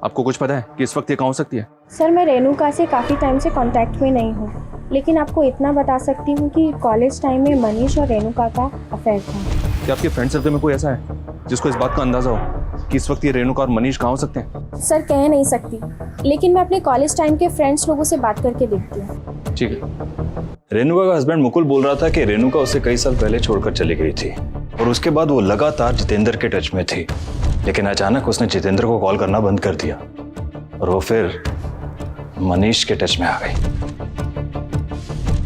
आपको कुछ पता है कि इस वक्त ये कहाँ हो सकती है? सर मैं रेणुका से काफ़ी टाइम से कांटेक्ट में नहीं हूँ, लेकिन आपको इतना बता सकती हूँ कि कॉलेज टाइम में मनीष और रेणुका का अफेयर था। क्या आपके फ्रेंड सर्कल में कोई ऐसा है जिसको इस बात का अंदाजा हो कि इस वक्त ये रेणुका और मनीष कहाँ हो सकते हैं? सर कह नहीं सकती, लेकिन मैं अपने कॉलेज टाइम के फ्रेंड्स लोगों से बात करके देखती हूँ। ठीक है। रेणुका का हस्बैंड मुकुल बोल रहा था कि रेणुका उसे कई साल पहले छोड़कर चली गई थी और उसके बाद वो लगातार जितेंद्र के टच में थी, लेकिन अचानक उसने जितेंद्र को कॉल करना बंद कर दिया और वो फिर मनीष के टच में आ गई।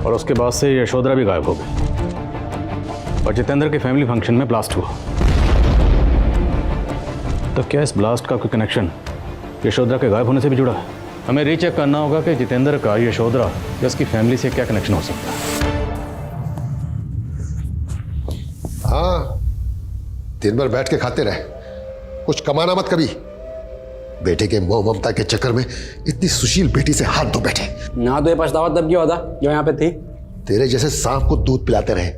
और उसके बाद से यशोधरा भी गायब हो गई और जितेंद्र के फैमिली फंक्शन में ब्लास्ट हुआ। तो क्या इस ब्लास्ट का कोई कनेक्शन यशोधरा के गायब होने से भी जुड़ा है? हमें रीचेक करना होगा कि जितेंद्र का यशोधरा या उसकी फैमिली से क्या कनेक्शन हो सकता है। हाँ, दिन भर बैठ के खाते रहे, कुछ कमाना मत कभी। बेटे के मोह ममता के चक्कर में इतनी सुशील बेटी से हाथ धो बैठे। ना तो ये पछतावा तब क्यों होता जो यहाँ पे थी? तेरे जैसे सांप को दूध पिलाते रहे,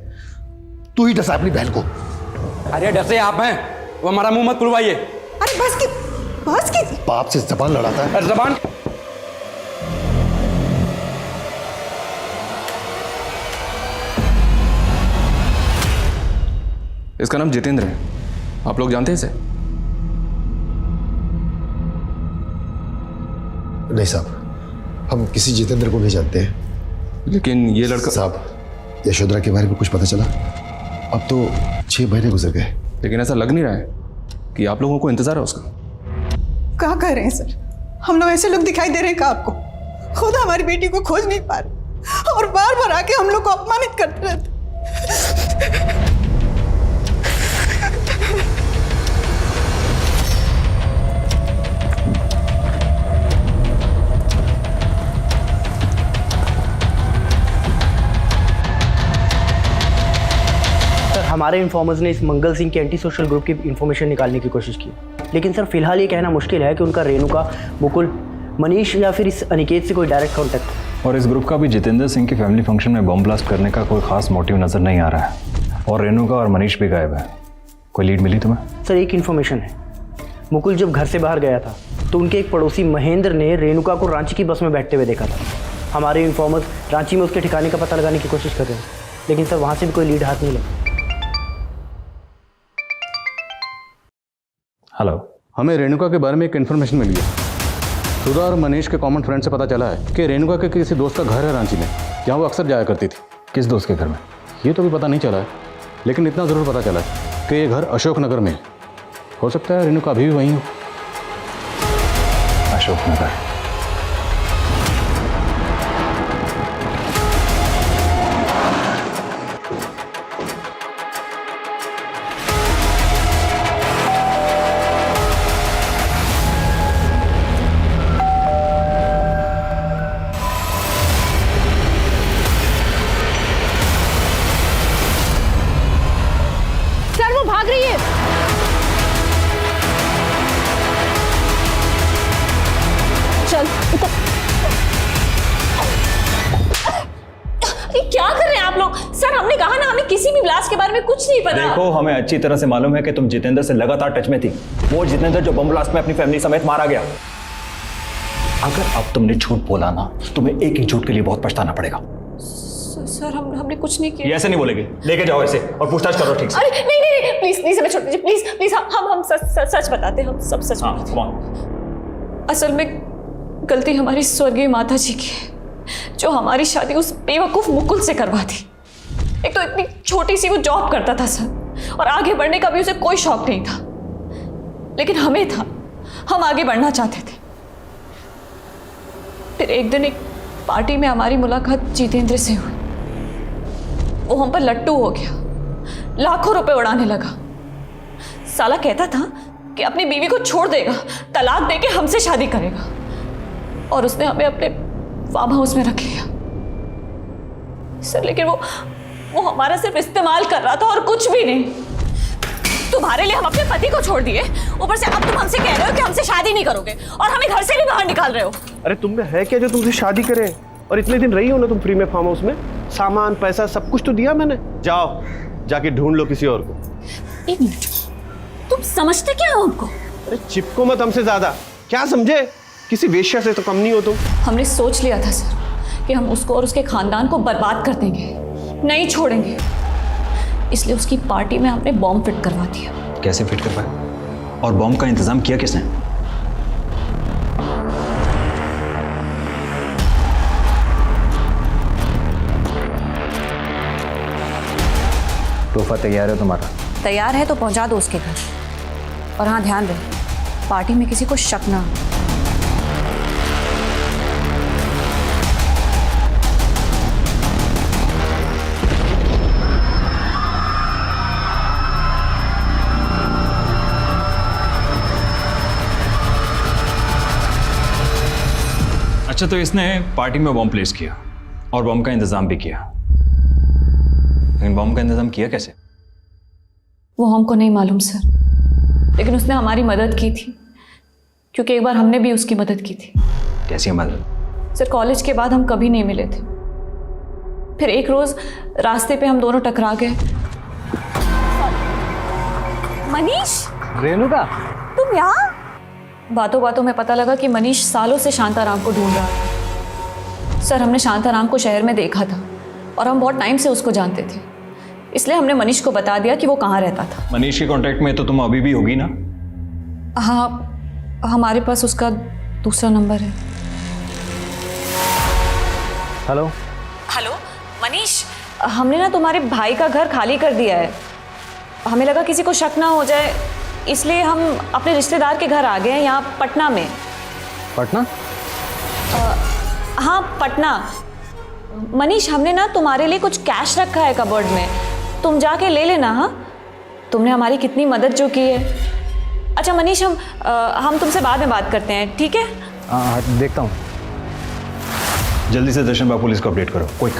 तू ही डसा अपनी बहन को। अरे डसे आप हैं, वो हमारा मुंह मत खुलवाइए। अरे बस की बाप से जबान लड़ाता है। जबान इसका नाम जितेंद्र है, आप लोग जानते हैं इसे? नहीं साहब, हम किसी जितेंद्र को नहीं जानते हैं। लेकिन ये लड़का साहब, यशोधरा के बारे में कुछ पता चला? अब तो 6 महीने गुजर गए। लेकिन ऐसा लग नहीं रहा है कि आप लोगों को इंतजार है उसका। क्या कह रहे हैं सर? हम लोग ऐसे लोग दिखाई दे रहे हैं क्या आपको? खुद हमारी बेटी को खोज नहीं पा रहे और बार बार आके हम लोग को अपमानित करते रहते। हमारे इन्फॉर्मर्स ने इस मंगल सिंह के एंटी सोशल ग्रुप की इन्फॉर्मेशन निकालने की कोशिश की, लेकिन सर फिलहाल ये कहना मुश्किल है कि उनका रेणुका, मुकुल, मनीष या फिर इस अनिकेत से कोई डायरेक्ट कॉन्टैक्ट है। और इस ग्रुप का भी जितेंद्र सिंह के फैमिली फंक्शन में बम ब्लास्ट करने का कोई खास मोटिव नजर नहीं आ रहा है। और रेणुका और मनीष भी गायब है। कोई लीड मिली तुम्हें? सर एक इन्फॉर्मेशन है, मुकुल जब घर से बाहर गया था तो उनके एक पड़ोसी महेंद्र ने रेणुका को रांची की बस में बैठते हुए देखा था। हमारे इन्फॉर्मर्स रांची में उसके ठिकाने का पता लगाने की कोशिश कर रहे हैं, लेकिन सर वहाँ से भी कोई लीड हाथ नहीं लगा। हेलो, हमें रेणुका के बारे में एक इन्फॉर्मेशन मिली है। सुधा और मनीष के कॉमन फ्रेंड से पता चला है कि रेणुका के किसी दोस्त का घर है रांची में, जहाँ वो अक्सर जाया करती थी। किस दोस्त के घर में? ये तो भी पता नहीं चला है, लेकिन इतना ज़रूर पता चला है कि ये घर अशोक नगर में है। हो सकता है रेणुका अभी भी वहीं हो। अशोक नगर? क्या कर रहे हैं आप लोग? सर हमने कहा ना, हमें किसी भी ब्लास्ट के बारे में कुछ नहीं पता। देखो, हमें अच्छी तरह से मालूम है कि तुम जितेंद्र से लगातार टच में थी। वो जितेंद्र जो बम ब्लास्ट में अपनी फैमिली समेत मारा गया। अगर अब तुमने झूठ बोला ना, तुम्हें एक झूठ के लिए बहुत पछताना पड़ेगा। सर हमने कुछ नहीं किया। ये ऐसे नहीं बोलेगे, लेके जाओ ऐसे और पूछताछ करो ठीक से। अरे नहीं प्लीज प्लीज हमें छोड़ दीजिए, प्लीज प्लीज। हम सच बताते हैं, हम सब सच बताते हैं। असल में गलती हमारी स्वर्गीय माता जी की है, जो हमारी शादी उस बेवकूफ मुकुल से करवा दी। एक तो इतनी छोटी सी वो जॉब करता था सर, और आगे बढ़ने का भी उसे कोई शौक नहीं था, लेकिन हमें था। हम आगे बढ़ना चाहते थे। फिर एक दिन एक पार्टी में हमारी मुलाकात जितेंद्र से हुई। वो हम पर लट्टू हो गया, लाखों रुपए उड़ाने लगा। साला कहता था कि अपनी बीवी को छोड़ देगा, तलाक देके हमसे शादी करेगा, और उसने हमें अपने फार्म हाउस में रख लिया सर। लेकिन वो हमारा सिर्फ इस्तेमाल कर रहा था और कुछ भी नहीं। तुम्हारे लिए हम अपने पति को छोड़ दिए, ऊपर से अब तुम हमसे कह रहे हो कि हमसे शादी नहीं करोगे, और हमें घर से भी बाहर निकाल रहे हो। अरे तुम में है क्या जो तुमसे शादी करे? और इतने दिन रही हो ना तुम फ्री में फार्म हाउस में, सामान पैसा सब कुछ तो दिया मैंने। जाओ जाके ढूंढ लो किसी और को। एक मिनट, तुम समझते क्या हो हमको? अरे चिपको मत हमसे ज्यादा, क्या समझे? किसी वेश्या से तो कम नहीं हो तुम। हमने सोच लिया था सर कि हम उसको और उसके खानदान को बर्बाद कर देंगे, नहीं छोड़ेंगे। इसलिए उसकी पार्टी में हमने बॉम्ब फिट करवा दिया। कैसे फिट कर पाए? और बॉम्ब का इंतजाम किया किसने? तोहफा तैयार है तुम्हारा? तैयार है तो पहुंचा दो उसके घर। और हाँ ध्यान रहे, पार्टी में किसी को शक ना हो। अच्छा, तो इसने पार्टी में बॉम्ब प्लेस किया और बॉम्ब का इंतजाम भी किया, लेकिन बॉम्ब का इंतजाम किया कैसे? वो हमको नहीं मालूम सर, लेकिन उसने हमारी मदद की थी, क्योंकि एक बार हमने भी उसकी मदद की थी। कैसी मदद? सर कॉलेज के बाद हम कभी नहीं मिले थे। फिर एक रोज रास्ते पे हम दोनों टकरा गए। मनीष, रेणुका, तुम यहाँ? बातों बातों में पता लगा कि मनीष सालों से शांताराम को ढूंढ रहा था। सर, हमने शांताराम को शहर में देखा था और हम बहुत टाइम से उसको जानते थे, इसलिए हमने मनीष को बता दिया कि वो कहाँ रहता था। मनीष के कांटेक्ट में तो तुम अभी भी होगी ना? हाँ, हमारे पास उसका दूसरा नंबर है। हेलो हेलो मनीष, हमने ना तुम्हारे भाई का घर खाली कर दिया है। हमें लगा किसी को शक ना हो जाए, इसलिए हम अपने रिश्तेदार के घर आ गए हैं, यहाँ पटना में। पटना? हाँ, पटना। मनीष, हमने ना तुम्हारे लिए कुछ कैश रखा है कबर्ड में, तुम जाके ले लेना। हाँ, तुमने हमारी कितनी मदद जो की है। अच्छा मनीष, हम तुमसे बाद में बात करते हैं, ठीक है? देखता हूँ। जल्दी से दर्शन बाग पुलिस को अपडेट करो, क्विक।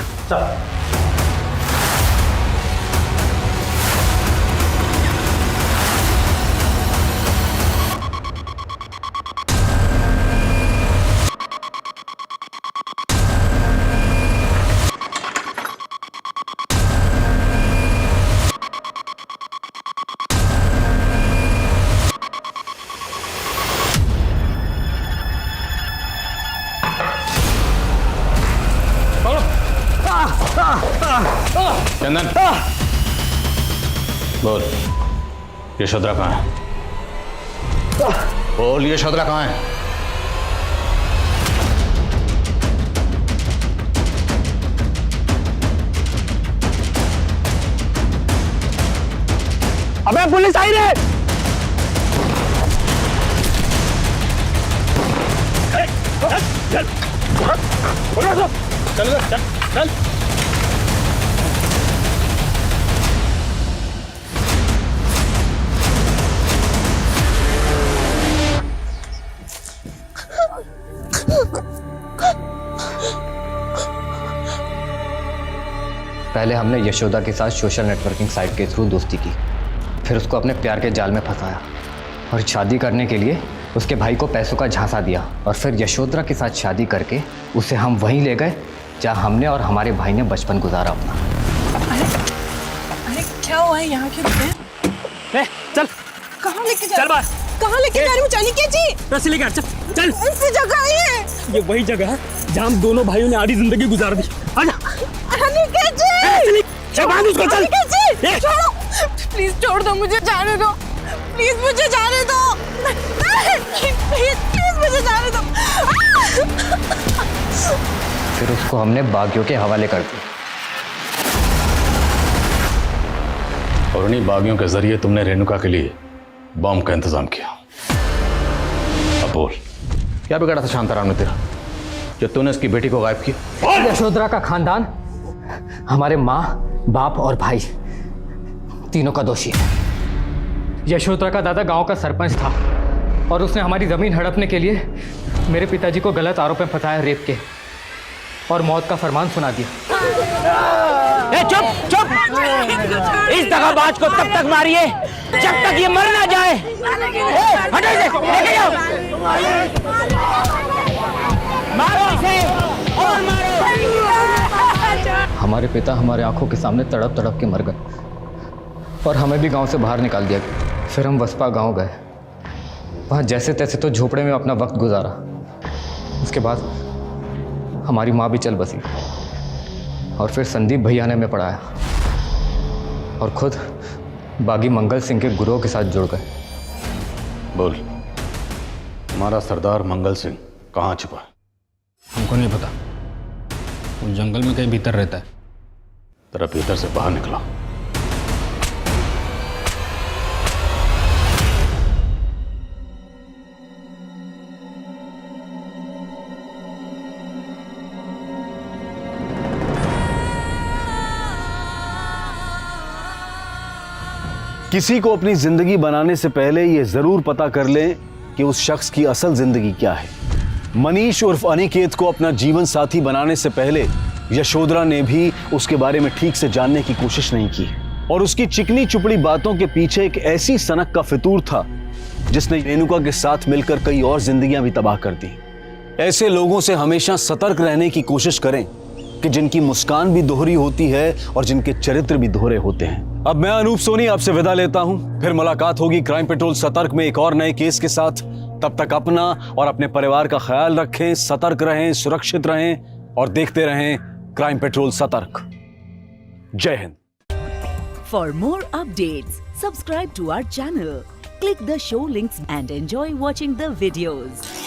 चंदन, बोल यशोधरा कहाँ है? बोल यशोधरा कहाँ है? अबे पुलिस आई रे! चल चल चल। पहले हमने यशोदा के साथ सोशल नेटवर्किंग साइट के थ्रू दोस्ती की, फिर उसको अपने प्यार के जाल में फंसाया और शादी करने के लिए उसके भाई को पैसों का झांसा दिया, और फिर यशोधरा के साथ शादी करके उसे हम वहीं ले गए जहाँ हमने और हमारे भाई ने बचपन गुजारा अपना। अरे क्या हुआ है, यहाँ क्यों रुके? चल। कहाँ लेके जा? चल बाहर। कहाँ लेके जा रही हूँ? चली क्या जी? रस्सी लेकर चल चल। ऐसी जगह है ये वही जगह है जहाँ हम दोनों भाइयों ने आधी जिंदगी गुजार दी। आजा। अनिकेत जी! उसको चल। अनिकेत जी! छोड़ो, प्लीज छोड़ दो, मुझे जाने दो, प्लीज मुझे जाने दो, प्लीज मुझे जाने दो। फिर उसको हमने बागियों के हवाले कर दिया, और उन्हीं बागियों के जरिए तुमने रेणुका के लिए बॉम्ब का इंतजाम किया। अब बोल, क्या बिगाड़ा था शांताराम ने तेरा जो तूने उसकी बेटी को गायब किया? यशोधरा का खानदान हमारे माँ, बाप और भाई तीनों का दोषी है। यशोधरा का दादा गांव का सरपंच था और उसने हमारी जमीन हड़पने के लिए मेरे पिताजी को गलत आरोप में फंसाया, रेप के, और मौत का फरमान सुना दिया। ए चुप चुप! इस दगाबाज को तब तक मारिए जब तक ये मर ना जाए। हटो इसे, लेके जाओ। मारो इसे और मारो। हमारे पिता हमारे आंखों के सामने तड़प तड़प के मर गए और हमें भी गांव से बाहर निकाल दिया गया। फिर हम वसपा गांव गए, वहाँ जैसे तैसे तो झोपड़े में अपना वक्त गुजारा। उसके बाद हमारी माँ भी चल बसी और फिर संदीप भैया ने हमें पढ़ाया और खुद बागी मंगल सिंह के गुरुओं के साथ जुड़ गए। बोल, हमारा सरदार मंगल सिंह कहाँ छुपा है? हमको नहीं पता, वो जंगल में कहीं भीतर रहता है। तेरा भीतर से बाहर निकला। किसी को अपनी जिंदगी बनाने से पहले यह जरूर पता कर लें कि उस शख्स की असल जिंदगी क्या है। मनीष उर्फ अनिकेत को अपना जीवन साथी बनाने से पहले यशोधरा ने भी उसके बारे में ठीक से जानने की कोशिश नहीं की और उसकी चिकनी चुपड़ी बातों के पीछे एक ऐसी सनक का फितूर था जिसने रेणुका के साथ मिलकर कई और जिंदगियां भी तबाह कर दी। ऐसे लोगों से हमेशा सतर्क रहने की कोशिश करें कि जिनकी मुस्कान भी दोहरी होती है और जिनके चरित्र भी दोहरे होते हैं। अब मैं अनूप सोनी आपसे विदा लेता हूं, फिर मुलाकात होगी क्राइम पेट्रोल सतर्क में एक और नए केस के साथ। तब तक अपना और अपने परिवार का ख्याल रखें, सतर्क रहें, सुरक्षित रहें और देखते रहें क्राइम पेट्रोल सतर्क। जय Hind. For more updates, subscribe to our channel, click the show links and enjoy watching the videos.